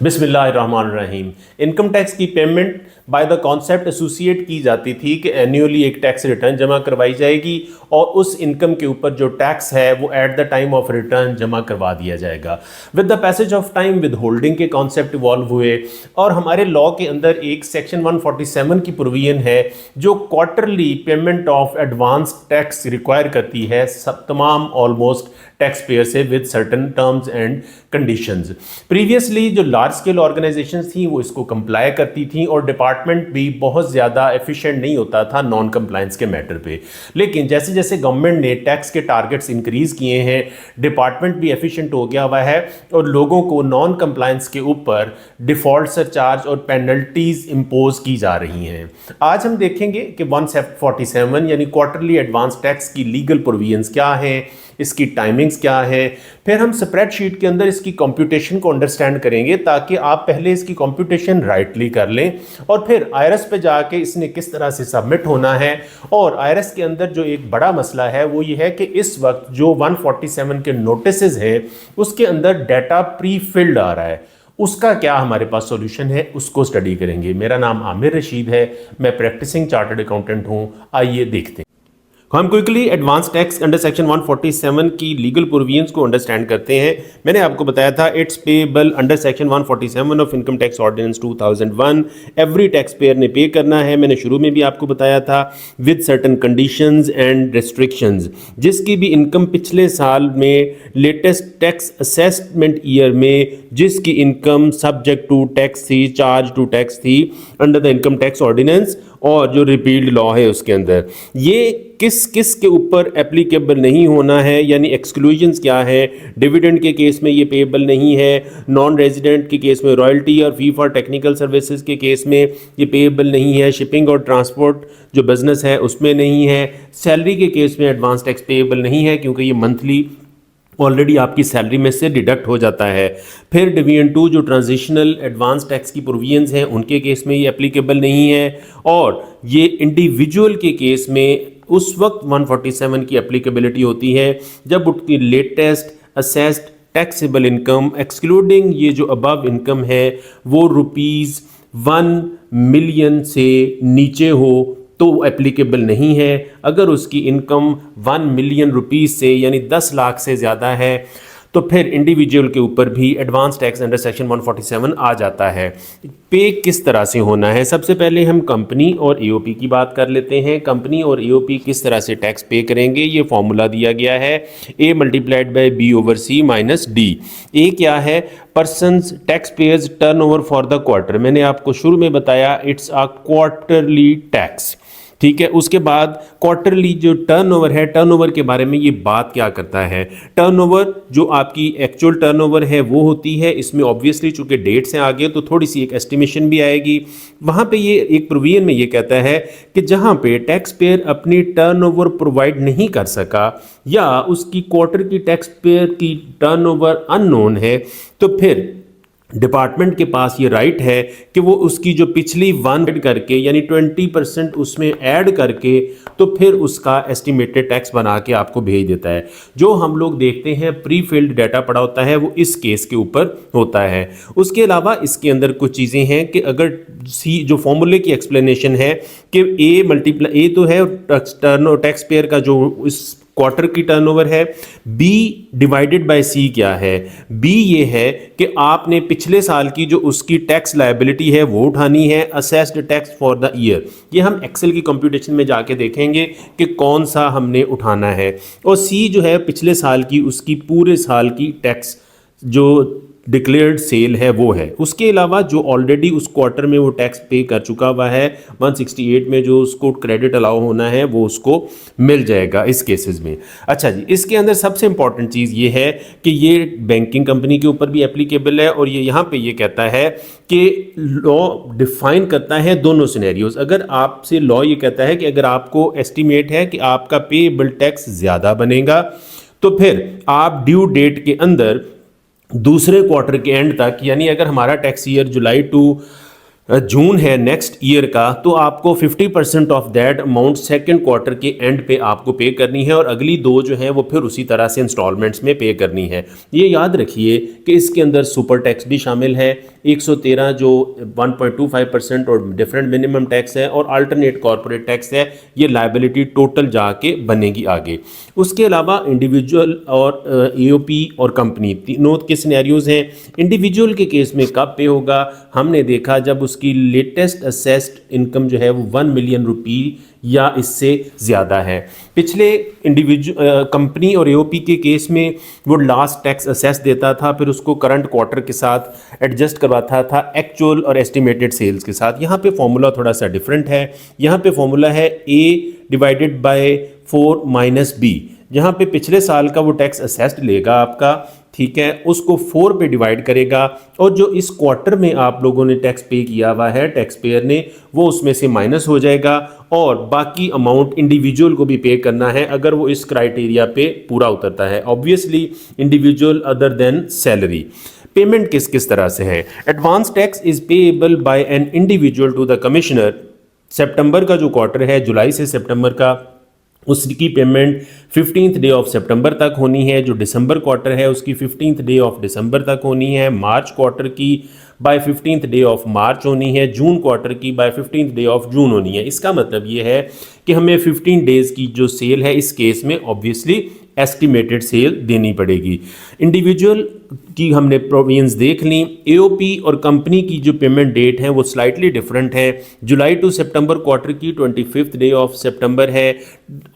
बिस्मिल्लाहिर्रहमानिर्रहीम। Income tax की payment by the concept associate की जाती थी कि एनुअली एक टैक्स रिटर्न जमा करवाई जाएगी और उस इनकम के ऊपर जो टैक्स है वो at the time of return जमा करवा दिया जाएगा। With the passage of time with holding के कॉन्सेप्ट इवॉल्व हुए और हमारे लॉ के अंदर एक सेक्शन 147 की प्रोविजन है जो quarterly payment of advance tax require करती है सब तमाम ऑलमोस्ट टैक्स पेयर से with certain terms and conditions. Previously जो लार्ज स्केल ऑर्गेनाइजेशंस थी वो इसको कंप्लाई करती थी और डिपार्टमेंट भी बहुत ज़्यादा एफिशिएंट नहीं होता था नॉन कंप्लायंस के मैटर पे। लेकिन जैसे जैसे गवर्नमेंट ने टैक्स के टारगेट्स इंक्रीज़ किए हैं, डिपार्टमेंट भी एफिशिएंट हो गया हुआ है और लोगों को नॉन कंप्लायंस के ऊपर डिफ़ॉल्ट सरचार्ज और पेनल्टीज़ इम्पोज की जा रही हैं। आज हम देखेंगे कि 147 यानी क्वार्टरली एडवांस टैक्स की लीगल प्रोविजंस क्या हैं, इसकी टाइमिंग्स क्या है, फिर हम स्प्रेडशीट के अंदर इसकी कंप्यूटेशन को अंडरस्टैंड करेंगे ताकि आप पहले इसकी कंप्यूटेशन राइटली कर लें और फिर आईआरएस पे जाके इसने किस तरह से सबमिट होना है। और आईआरएस के अंदर जो एक बड़ा मसला है वो ये है कि इस वक्त जो 147 के नोटिसेस है उसके अंदर डाटा प्री फिल्ड आ रहा है, उसका क्या हमारे पास सॉल्यूशन है उसको स्टडी करेंगे। मेरा नाम आमिर रशीद है, मैं प्रैक्टिसिंग चार्टर्ड अकाउंटेंट हूँ। आइए देखते हैं। हम quickly advance tax under section 147 की लीगल प्रोविजंस को अंडरस्टैंड करते हैं। मैंने आपको बताया था it's payable under section 147 of income tax ordinance 2001। Every tax payer ने पे करना है, मैंने शुरू में भी आपको बताया था, with certain conditions and restrictions. जिसकी भी इनकम पिछले साल में लेटेस्ट टैक्स असेसमेंट ईयर में जिसकी इनकम सब्जेक्ट टू टैक्स थी, चार्ज टू टैक्स थी under the income tax ordinance और जो रिपील्ड लॉ है उसके अंदर, ये किस किस के ऊपर एप्लीकेबल नहीं होना है, यानी एक्सक्लूजन्स क्या है। डिविडेंड के केस में ये पेएबल नहीं है, नॉन रेजिडेंट के केस में रॉयल्टी और फी फॉर टेक्निकल सर्विसेज के केस में ये पेएबल नहीं है, शिपिंग और ट्रांसपोर्ट जो बिजनेस है उसमें नहीं है, सैलरी के केस में एडवांस टैक्स पेएबल नहीं है क्योंकि ये मंथली ऑलरेडी आपकी सैलरी में से डिडक्ट हो जाता है। फिर डिवीजन 2 जो ट्रांजिशनल एडवांस टैक्स की प्रोविजंस हैं उनके केस में ये एप्लीकेबल नहीं है और ये इंडिविजुअल के केस में उस वक्त 147 की एप्लीकेबिलिटी होती है जब उसकी latest assessed taxable income excluding ये जो अबव इनकम है वो ₹1 मिलियन से नीचे हो तो एप्लीकेबल नहीं है। अगर उसकी इनकम 1 मिलियन रुपीस से यानी 10 लाख से ज़्यादा है तो फिर इंडिविजुअल के ऊपर भी एडवांस टैक्स अंडर सेक्शन 147 आ जाता है। पे किस तरह से होना है, सबसे पहले हम कंपनी और एओपी की बात कर लेते हैं। कंपनी और एओपी किस तरह से टैक्स पे करेंगे, ये फॉर्मूला दिया गया है A multiplied by B/C minus D। ए क्या है, persons tax payers turnover for the quarter. मैंने आपको शुरू में बताया इट्स अ क्वार्टरली टैक्स, ठीक है। उसके बाद क्वार्टरली जो टर्नओवर है, टर्नओवर के बारे में ये बात क्या करता है। टर्नओवर जो आपकी एक्चुअल टर्नओवर है वो होती है, इसमें ऑब्वियसली चूंकि डेट से आगे तो थोड़ी सी एक एस्टिमेशन भी आएगी। वहाँ पे ये एक प्रोविजन में ये कहता है कि जहाँ पे टैक्स पेयर अपनी टर्नओवर प्रोवाइड नहीं कर सका या उसकी क्वार्टर की टैक्स पेयर की टर्नओवर अननोन है तो फिर डिपार्टमेंट के पास ये राइट है कि वो उसकी जो पिछली 1 करके यानी 20% उसमें ऐड करके तो फिर उसका एस्टिमेटेड टैक्स बना के आपको भेज देता है। जो हम लोग देखते हैं प्री फिल्ड डाटा पड़ा होता है वो इस केस के ऊपर होता है। उसके अलावा इसके अंदर कुछ चीज़ें हैं कि अगर सी जो फॉर्मूले की एक्सप्लेनेशन है कि A तो है टैक्स पेयर का जो इस क्वार्टर की टर्नओवर है, B डिवाइडेड बाय C क्या है। B ये है कि आपने पिछले साल की जो उसकी टैक्स लायबिलिटी है वो उठानी है, assessed tax for the year. ये हम एक्सेल की कंप्यूटेशन में जाके देखेंगे कि कौन सा हमने उठाना है। और C जो है पिछले साल की उसकी पूरे साल की टैक्स जो डिक्लेयर्ड सेल है वो है। उसके अलावा जो ऑलरेडी उस क्वार्टर में वो टैक्स पे कर चुका हुआ है 168 में जो उसको क्रेडिट अलाउ होना है वो उसको मिल जाएगा इस केसेस में। अच्छा जी, इसके अंदर सबसे इंपॉर्टेंट चीज़ ये है कि ये बैंकिंग कंपनी के ऊपर भी एप्लीकेबल है और ये यहाँ पे ये कहता है कि लॉ डिफाइन करता है दोनों सिनेरियोज। अगर आपसे लॉ ये कहता है कि अगर आपको एस्टिमेट है कि आपका पेएबल टैक्स ज़्यादा बनेगा तो फिर आप ड्यू डेट के अंदर दूसरे क्वार्टर के एंड तक, यानी अगर हमारा tax year July to June है नेक्स्ट ईयर का, तो आपको 50% of that amount second quarter के एंड पे आपको पे करनी है और अगली 2 जो है वो फिर उसी तरह से इंस्टॉलमेंट्स में पे करनी है। ये याद रखिए कि इसके अंदर सुपर टैक्स भी शामिल है, 113 जो 1.25% और डिफरेंट मिनिमम टैक्स है, और अल्टरनेट कॉर्पोरेट टैक्स है। ये लायबिलिटी टोटल जाके बनेगी आगे। उसके अलावा इंडिविजुअल और ईओपी और कंपनी, तीनों के सिनेरियोज हैं। इंडिविजुअल के केस में कब पे होगा, हमने देखा जब उसकी लेटेस्ट असेस्ड इनकम जो है वो 1 मिलियन रुपी या इससे ज़्यादा है। पिछले इंडिविजुअल कंपनी और एओपी के केस में वो लास्ट टैक्स असेस देता था, फिर उसको करंट क्वार्टर के साथ एडजस्ट करवाता था एक्चुअल और एस्टिमेटेड सेल्स के साथ। यहाँ पे फॉर्मूला थोड़ा सा डिफरेंट है। यहाँ पे फॉर्मूला है A/4 - B, जहाँ पे पिछले साल का वो टैक्स असेस्ड लेगा आपका, ठीक है, उसको 4 पे डिवाइड करेगा, और जो इस क्वार्टर में आप लोगों ने टैक्स पे किया हुआ है टैक्स पेयर ने, वो उसमें से माइनस हो जाएगा, और बाकी अमाउंट इंडिविजुअल को भी पे करना है अगर वो इस क्राइटेरिया पे पूरा उतरता है। Obviously individual other than salary. Payment किस किस तरह से है? Advance tax is payable by an individual to the commissioner. सितंबर का जो क्वार्टर है, जुलाई से सितंबर का, उसकी पेमेंट 15th डे ऑफ सितंबर तक होनी है। जो दिसंबर क्वार्टर है उसकी 15th डे ऑफ दिसंबर तक होनी है। मार्च क्वार्टर की by 15th day of March होनी है। जून क्वार्टर की by 15th day of June होनी है। इसका मतलब ये है कि हमें 15 डेज़ की जो सेल है इस केस में ऑब्वियसली एस्टिमेटेड सेल देनी पड़ेगी। इंडिविजुअल की हमने प्रोविजंस देख ली। एओपी और कंपनी की जो पेमेंट डेट है वो स्लाइटली डिफरेंट है। जुलाई टू सितंबर क्वार्टर की 25th डे ऑफ सितंबर है,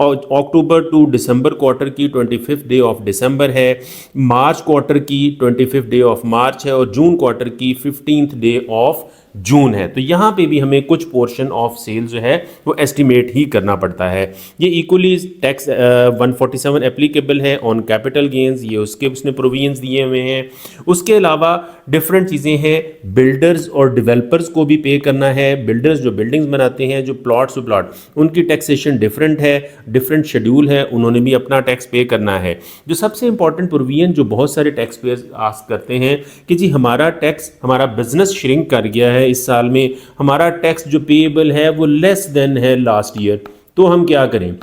और अक्टूबर टू दिसंबर क्वार्टर की 25th डे ऑफ दिसंबर है, मार्च क्वार्टर की 25th डे ऑफ मार्च है, और जून क्वार्टर की 15th डे ऑफ जून है। तो यहाँ पे भी हमें कुछ पोर्शन ऑफ सेल जो है वो एस्टिमेट ही करना पड़ता है। ये इक्वली टैक्स 147 एप्लीकेबल है ऑन कैपिटल गेन्स, ये उसने प्रोविजंस दिए हुए हैं। उसके अलावा डिफरेंट चीज़ें हैं, बिल्डर्स और डेवलपर्स को भी पे करना है। बिल्डर्स जो बिल्डिंग्स बनाते हैं, जो प्लॉट्स प्लॉट, उनकी टैक्सेशन डिफरेंट है, डिफरेंट शेड्यूल है, उन्होंने भी अपना टैक्स पे करना है। जो सबसे इंपॉर्टेंट प्रोविजन जो बहुत सारे टैक्स पेयर्स आस्क करते हैं कि जी हमारा टैक्स, हमारा बिजनेस श्रिंक कर गया है इस साल में, हमारा टैक्स जो पेएबल है वो लेस देन है लास्ट ईयर, तो हम क्या करें?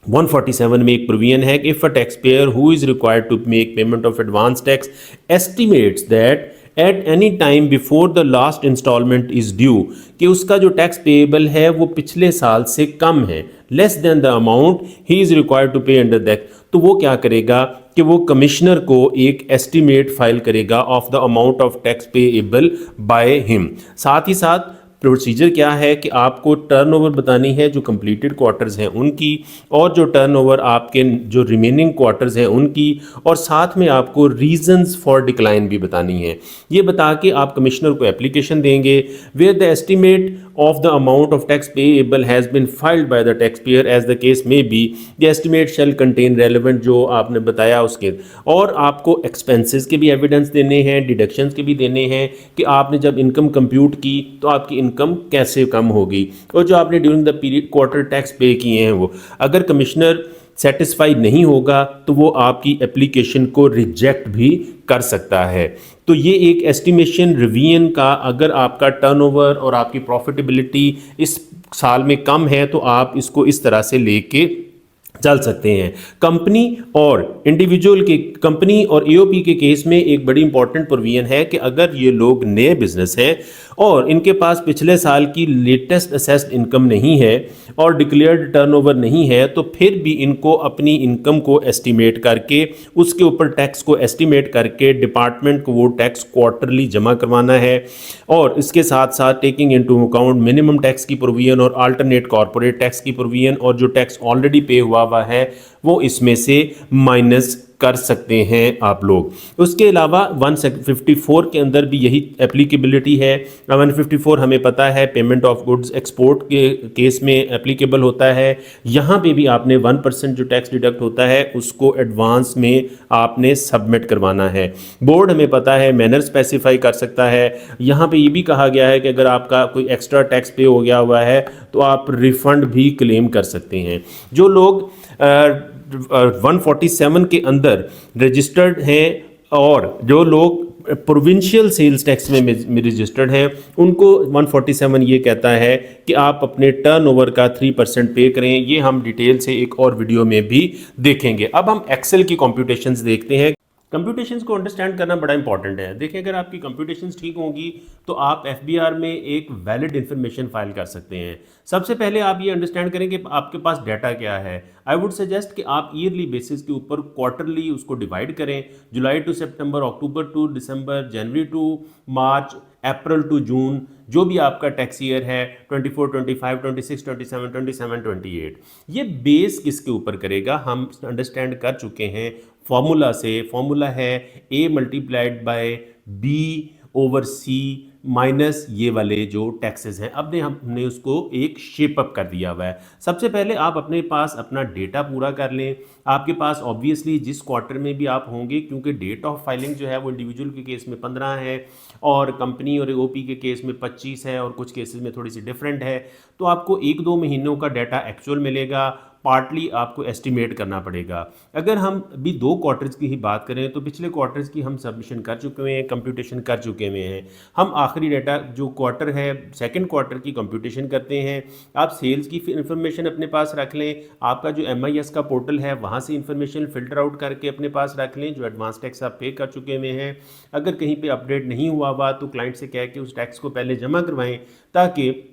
147 में एक प्रोविजन है कि if a tax payer who is required to make payment of advance tax estimates that at any time before the last installment is due, कि उसका जो टैक्स पेएबल है वो पिछले साल से कम है, less than the amount he is required to pay under that, तो वो क्या करेगा कि वो कमिश्नर को एक एस्टिमेट फाइल करेगा of the amount of tax payable by him. साथ ही साथ प्रोसीजर क्या है कि आपको टर्नओवर बतानी है जो कंप्लीटेड क्वार्टर्स हैं उनकी, और जो टर्नओवर आपके जो रिमेनिंग क्वार्टर्स हैं उनकी, और साथ में आपको रीजंस फॉर डिक्लाइन भी बतानी है। ये बता के आप कमिश्नर को एप्लीकेशन देंगे where the estimate of the amount of tax payable has been filed by the taxpayer as the case may be, the estimate shall contain relevant, जो आपने बताया उसके, और आपको एक्सपेंसेस के भी एविडेंस देने हैं, डिडक्शंस के भी देने हैं कि आपने जब इनकम कंप्यूट की तो आपकी इनकम कैसे कम होगी, और जो आपने during the period quarter tax पे किए हैं वो। अगर कमिश्नर सेटिस्फाइड नहीं होगा तो वो आपकी एप्लीकेशन को रिजेक्ट भी कर सकता है। तो ये एक एस्टिमेशन रिवीजन का, अगर आपका टर्नओवर और आपकी प्रॉफिटेबिलिटी इस साल में कम है तो आप इसको इस तरह से लेके चल सकते हैं। कंपनी और इंडिविजुअल के, कंपनी और एओपी के केस में एक बड़ी इंपॉर्टेंट प्रोविजन है कि अगर ये लोग नए बिजनेस हैं और इनके पास पिछले साल की लेटेस्ट असेस्ड इनकम नहीं है और डिक्लेयर्ड टर्नओवर नहीं है, तो फिर भी इनको अपनी इनकम को एस्टिमेट करके उसके ऊपर टैक्स को एस्टिमेट करके डिपार्टमेंट को वो टैक्स क्वार्टरली जमा करवाना है। और इसके साथ साथ taking into account minimum tax की प्रोविजन और अल्टरनेट कॉर्पोरेट टैक्स की प्रोविजन, और जो टैक्स ऑलरेडी पे हुआ है वो इसमें से माइनस कर सकते हैं आप लोग। उसके अलावा 154 के अंदर भी यही एप्लीकेबिलिटी है। 154 हमें पता है पेमेंट ऑफ गुड्स एक्सपोर्ट के केस में एप्लीकेबल होता है। यहाँ पे भी आपने 1% जो टैक्स डिडक्ट होता है उसको एडवांस में आपने सबमिट करवाना है। बोर्ड हमें पता है मैनर स्पेसिफाई कर सकता है। यहाँ पे ये भी कहा गया है कि अगर आपका कोई एक्स्ट्रा टैक्स पे हो गया हुआ है तो आप रिफंड भी क्लेम कर सकते हैं। जो लोग 147 के अंदर रजिस्टर्ड हैं और जो लोग प्रोविंशियल सेल्स टैक्स में रजिस्टर्ड हैं उनको 147 ये कहता है कि आप अपने टर्नओवर का 3% पे करें। ये हम डिटेल से एक और वीडियो में भी देखेंगे। अब हम एक्सेल की कंप्यूटेशंस देखते हैं। कंप्यूटेशंस को अंडरस्टैंड करना बड़ा इंपॉर्टेंट है। देखिए, अगर आपकी कंप्यूटेशंस ठीक होंगी तो आप एफबीआर में एक वैलिड इन्फॉर्मेशन फाइल कर सकते हैं। सबसे पहले आप ये अंडरस्टैंड करें कि आपके पास डाटा क्या है। आई वुड सजेस्ट कि आप ईयरली बेसिस के ऊपर क्वार्टरली उसको डिवाइड करें, जुलाई टू सितंबर, अक्टूबर टू दिसंबर, जनवरी टू मार्च, अप्रैल टू जून, जो भी आपका टैक्स ईयर है 24, 25, 26, 27, 27, 28। ये बेस किसके ऊपर करेगा हम अंडरस्टैंड कर चुके हैं फॉर्मूला से। फॉर्मूला है A multiplied by B over C minus ये वाले जो टैक्सेस हैं। अब हमने उसको एक शेप अप कर दिया हुआ है। सबसे पहले आप अपने पास अपना डेटा पूरा कर लें। आपके पास ऑब्वियसली जिस क्वार्टर में भी आप होंगे, क्योंकि डेट ऑफ फाइलिंग जो है वो इंडिविजुअल के केस में 15 है और कंपनी और ओपी के केस में 25 है और कुछ केसेस में थोड़ी सी डिफरेंट है, तो आपको 1-2 महीनों का डाटा एक्चुअल मिलेगा, पार्टली आपको एस्टिमेट करना पड़ेगा। अगर हम अभी 2 क्वार्टर्स की ही बात करें तो पिछले क्वार्टर्स की हम सबमिशन कर चुके हुए हैं, कंप्यूटेशन कर चुके हुए हैं। हम आखिरी डाटा जो क्वार्टर है सेकंड क्वार्टर की कंप्यूटेशन करते हैं। आप सेल्स की इंफॉर्मेशन अपने पास रख लें, आपका जो MIS का पोर्टल है वहाँ से इंफॉर्मेशन फिल्टर आउट करके अपने पास रख लें, जो एडवांस टैक्स आप पे कर चुके हुए हैं। अगर कहीं पर अपडेट नहीं हुआ तो क्लाइंट से कह के उस टैक्स को पहले जमा करवाएं, ताकि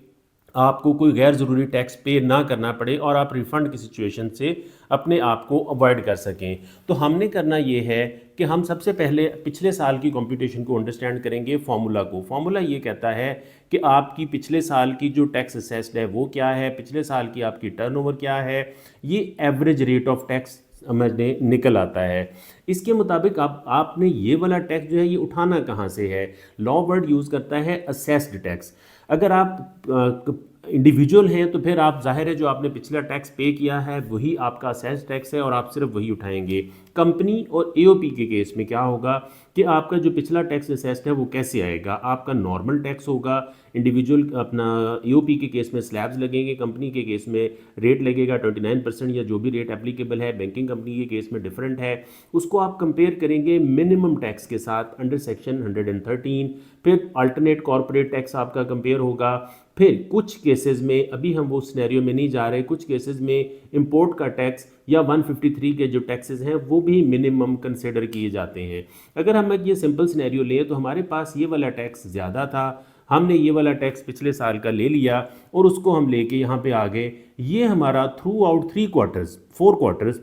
आपको कोई गैर ज़रूरी टैक्स पे ना करना पड़े और आप रिफ़ंड की सिचुएशन से अपने आप को अवॉइड कर सकें। तो हमने करना ये है कि हम सबसे पहले पिछले साल की कंप्यूटेशन को अंडरस्टैंड करेंगे फार्मूला को। फार्मूला ये कहता है कि आपकी पिछले साल की जो टैक्स असेस्ड है वो क्या है, पिछले साल की आपकी टर्नओवर क्या है, ये एवरेज रेट ऑफ टैक्स समझने निकल आता है। इसके मुताबिक आपने ये वाला टैक्स जो है ये उठाना कहाँ से है। लॉ वर्ड यूज़ करता है असेस्ड टैक्स। अगर आप इंडिविजुअल हैं तो फिर आप जाहिर है जो आपने पिछला टैक्स पे किया है वही आपका असेस्ड टैक्स है और आप सिर्फ वही उठाएंगे। कंपनी और AOP के केस में क्या होगा कि आपका जो पिछला टैक्स असेस्ड है वो कैसे आएगा, आपका नॉर्मल टैक्स होगा। इंडिविजुअल अपना AOP के केस में स्लैब्स लगेंगे, कंपनी के केस में रेट लगेगा 29% या जो भी रेट एप्लीकेबल है। बैंकिंग कंपनी के केस में डिफरेंट है। उसको आप कंपेयर करेंगे मिनिमम टैक्स के साथ अंडर सेक्शन 113। फिर अल्टरनेट कॉर्पोरेट टैक्स आपका कंपेयर होगा। फिर कुछ केसेस में, अभी हम वो सिनेरियो में नहीं जा रहे, कुछ केसेस में इंपोर्ट का टैक्स या 153 के जो टैक्सेस हैं वो भी मिनिमम कंसिडर किए जाते हैं। अगर हम ये सिंपल सिनेरियो लें तो हमारे पास ये वाला टैक्स ज़्यादा था, हमने ये वाला टैक्स पिछले साल का ले लिया और उसको हम लेके यहाँ पे आ गए। ये हमारा थ्रू आउट 3 क्वार्टर्स 4 क्वार्टर्स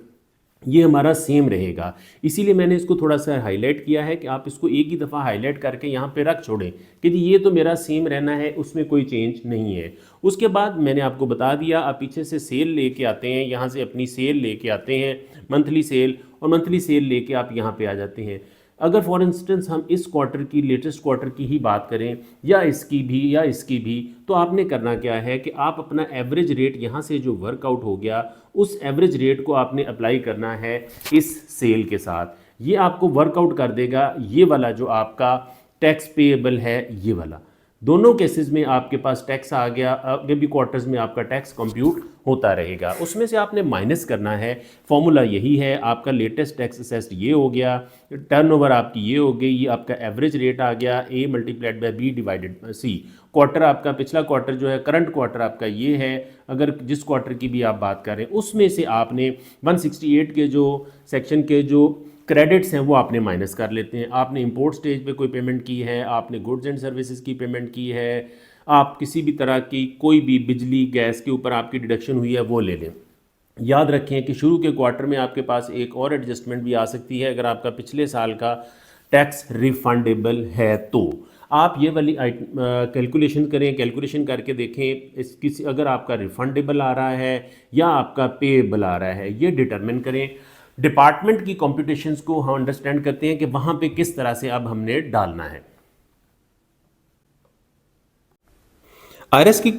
ये हमारा सेम रहेगा। इसीलिए मैंने इसको थोड़ा सा हाईलाइट किया है कि आप इसको एक ही दफ़ा हाईलाइट करके यहाँ पे रख छोड़ें कि जी ये तो मेरा सेम रहना है, उसमें कोई चेंज नहीं है। उसके बाद मैंने आपको बता दिया, आप पीछे से सेल लेके आते हैं, यहाँ से अपनी सेल लेके आते हैं, मंथली सेल, और मंथली सेल लेके आप यहाँ पे आ जाते हैं। अगर फॉर इंस्टेंस हम इस क्वार्टर की, लेटेस्ट क्वार्टर की ही बात करें या इसकी भी, तो आपने करना क्या है कि आप अपना एवरेज रेट यहाँ से जो वर्कआउट हो गया उस एवरेज रेट को आपने अप्लाई करना है इस सेल के साथ। ये आपको वर्कआउट कर देगा ये वाला जो आपका टैक्स पेएबल है, ये वाला। दोनों केसेस में आपके पास टैक्स आ गया, आगे भी क्वार्टर्स में आपका टैक्स कंप्यूट होता रहेगा। उसमें से आपने माइनस करना है। फॉर्मूला यही है, आपका लेटेस्ट टैक्स असेस्ड ये हो गया, टर्नओवर आपकी ये हो गई, ये आपका एवरेज रेट आ गया A multiplied by B divided C। Quarter आपका पिछला क्वार्टर जो है, करंट क्वार्टर आपका ये है। अगर जिस क्वार्टर की भी आप बात करें उसमें से आपने 168 के जो सेक्शन के जो क्रेडिट्स हैं वो आपने माइनस कर लेते हैं। आपने इंपोर्ट स्टेज पे कोई पेमेंट की है, आपने गुड्स एंड सर्विसेज की पेमेंट की है, आप किसी भी तरह की कोई भी बिजली गैस के ऊपर आपकी डिडक्शन हुई है वो ले लें। याद रखें कि शुरू के क्वार्टर में आपके पास एक और एडजस्टमेंट भी आ सकती है अगर आपका पिछले साल का टैक्स रिफंडेबल है तो। आप ये वाली कैलकुलेशन करें, कैलकुलेशन करके देखें अगर आपका रिफंडेबल आ रहा है या आपका पेएबल आ रहा है, ये डिटरमिन करें। डिपार्टमेंट की कॉम्पिटिशन्स को हम अंडरस्टैंड करते हैं कि वहां पे किस तरह से अब हमने डालना है। आईआरएस की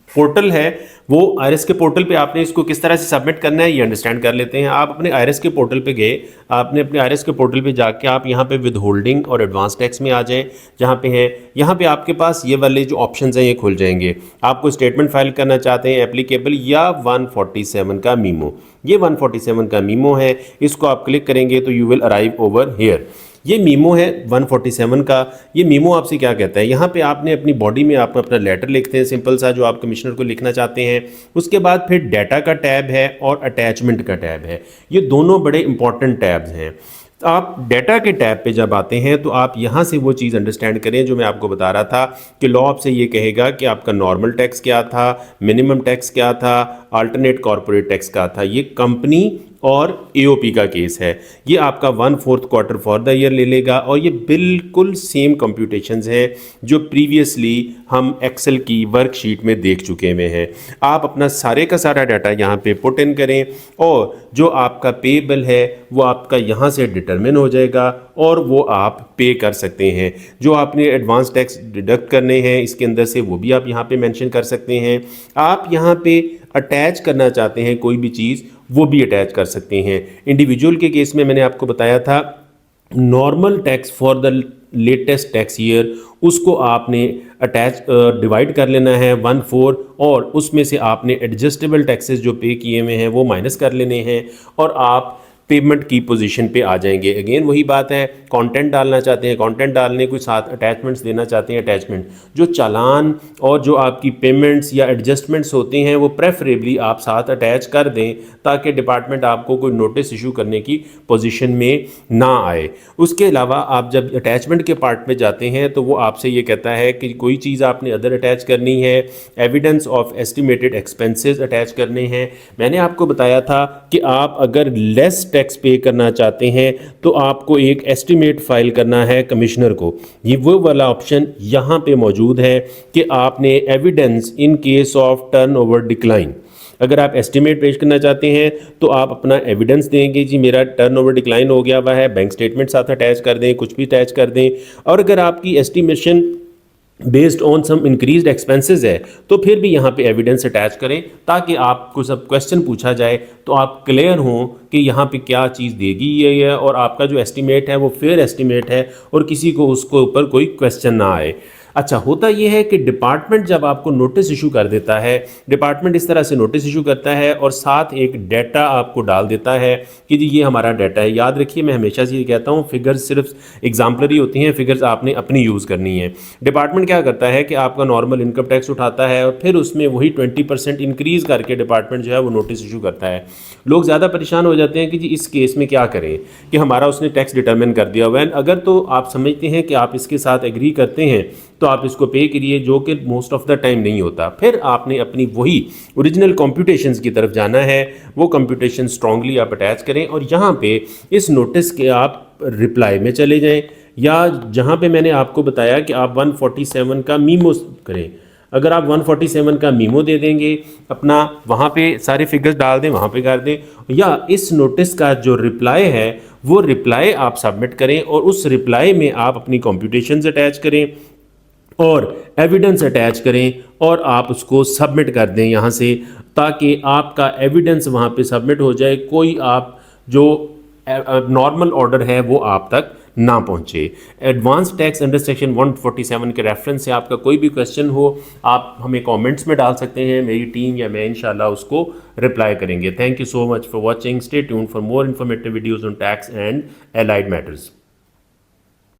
पोर्टल है, वो आईआरएस के पोर्टल पे आपने इसको किस तरह से सबमिट करना है ये अंडरस्टैंड कर लेते हैं। आप अपने आईआरएस के पोर्टल पे गए, आपने अपने आईआरएस के पोर्टल पे जाके आप यहाँ पे विद होल्डिंग और एडवांस टैक्स में आ जाएं। जहाँ पे है, यहाँ पे आपके पास ये वाले जो ऑप्शंस हैं ये खुल जाएंगे। आपको स्टेटमेंट फाइल करना चाहते हैं एप्लीकेबल या 147 का मीमो, ये 147 का मीमो है, इसको आप क्लिक करेंगे तो you will arrive over here. ये मीमो है 147 का। ये मीमो आपसे क्या कहता है, यहाँ पे आपने अपनी बॉडी में आप अपना लेटर लिखते हैं सिंपल सा जो आप कमिश्नर को लिखना चाहते हैं। उसके बाद फिर डाटा का टैब है और अटैचमेंट का टैब है। ये दोनों बड़े इंपॉर्टेंट टैब्स हैं। आप डाटा के टैब पे जब आते हैं तो आप यहाँ से वो चीज़ अंडरस्टैंड करें जो मैं आपको बता रहा था कि लॉ आपसे ये कहेगा कि आपका नॉर्मल टैक्स क्या था, मिनिमम टैक्स क्या था, अल्टरनेट कॉर्पोरेट टैक्स क्या था। ये कंपनी और एओपी का केस है। ये आपका 1/4 क्वार्टर फॉर द ईयर ले लेगा और ये बिल्कुल सेम कंप्यूटेशंस हैं जो प्रीवियसली हम एक्सेल की वर्कशीट में देख चुके हुए हैं। आप अपना सारे का सारा डाटा यहाँ पे पुट इन करें और जो आपका पेबल है वो आपका यहाँ से डिटरमिन हो जाएगा और वो आप पे कर सकते हैं। जो आपने एडवांस टैक्स डिडक्ट करने हैं इसके अंदर से वो भी आप यहाँ पे मेंशन कर सकते हैं। आप यहाँ पे अटैच करना चाहते हैं कोई भी चीज़ वो भी अटैच कर सकते हैं। इंडिविजुअल के केस में मैंने आपको बताया था normal tax for the latest tax year उसको आपने अटैच डिवाइड कर लेना है 1/4 और उसमें से आपने एडजस्टेबल टैक्सेस जो पे किए हुए हैं वो माइनस कर लेने हैं और आप पेमेंट की पोजीशन पे आ जाएंगे। अगेन वही बात है, कंटेंट डालना चाहते हैं कंटेंट डालने को साथ अटैचमेंट्स देना चाहते हैं अटैचमेंट। जो चालान और जो आपकी पेमेंट्स या एडजस्टमेंट्स होते हैं वो प्रेफरेबली आप साथ अटैच कर दें ताकि डिपार्टमेंट आपको कोई नोटिस इशू करने की पोजीशन में ना आए। उसके अलावा आप जब अटैचमेंट के पार्ट में जाते हैं तो वो आपसे ये कहता है कि कोई चीज़ आपने अदर अटैच करनी है, evidence of estimated expenses attach करने हैं। मैंने आपको बताया था कि आप अगर लेस टैक्स पे करना चाहते हैं तो आपको एक एस्टिमेट फाइल करना है कमिश्नर को। ये वो वाला ऑप्शन यहाँ पे मौजूद है कि आपने evidence in case of turnover decline, अगर आप एस्टिमेट पेश करना चाहते हैं तो आप अपना एविडेंस देंगे जी मेरा टर्नओवर डिक्लाइन हो गया हुआ है, बैंक स्टेटमेंट साथ अटैच कर दें, कुछ भी अटैच कर दें। और अगर आपकी estimation based on some increased expenses है तो फिर भी यहाँ पे एविडेंस अटैच करें ताकि आपको सब क्वेश्चन पूछा जाए तो आप क्लियर हों कि यहाँ पे क्या चीज़ देगी ये और आपका जो एस्टिमेट है वो फेयर एस्टिमेट है और किसी को उसको ऊपर कोई क्वेश्चन ना आए। अच्छा, होता यह है कि डिपार्टमेंट जब आपको नोटिस इशू कर देता है, डिपार्टमेंट इस तरह से नोटिस इशू करता है और साथ एक डाटा आपको डाल देता है कि जी ये हमारा डाटा है। याद रखिए मैं हमेशा से ये कहता हूँ फिगर्स सिर्फ एग्जाम्पलरी होती हैं, फिगर्स आपने अपनी यूज़ करनी है। डिपार्टमेंट क्या करता है कि आपका नॉर्मल इनकम टैक्स उठाता है और फिर उसमें वही 20% इंक्रीज़ करके डिपार्टमेंट जो है वो नोटिस इशू करता है। लोग ज़्यादा परेशान हो जाते हैं कि जी इस केस में क्या करें कि हमारा उसने टैक्स डिटरमिन कर दिया हुआ है। अगर तो आप समझते हैं कि आप इसके साथ एग्री करते हैं तो आप इसको पे करिए, जो कि मोस्ट ऑफ द टाइम नहीं होता। फिर आपने अपनी वही ओरिजिनल कंप्यूटेशंस की तरफ जाना है, वो कंप्यूटेशन स्ट्रांगली आप अटैच करें और यहाँ पे इस नोटिस के आप रिप्लाई में चले जाएं या जहाँ पे मैंने आपको बताया कि आप 147 का मीमो करें। अगर आप 147 का मीमो दे देंगे अपना, वहाँ पे सारे फिगर्स डाल दें, वहाँ पे कर दें, या इस नोटिस का जो रिप्लाई है वो रिप्लाई आप सबमिट करें और उस रिप्लाई में आप अपनी कंप्यूटेशंस अटैच करें और एविडेंस अटैच करें और आप उसको सबमिट कर दें यहाँ से, ताकि आपका एविडेंस वहाँ पे सबमिट हो जाए, कोई आप जो नॉर्मल ऑर्डर है वो आप तक ना पहुँचे। एडवांस टैक्स अंडर सेक्शन 147 के रेफरेंस से आपका कोई भी क्वेश्चन हो आप हमें कमेंट्स में डाल सकते हैं, मेरी टीम या मैं इंशाल्लाह उसको रिप्लाई करेंगे। Thank you so much for watching, stay tuned for more informative videos on tax and allied matters.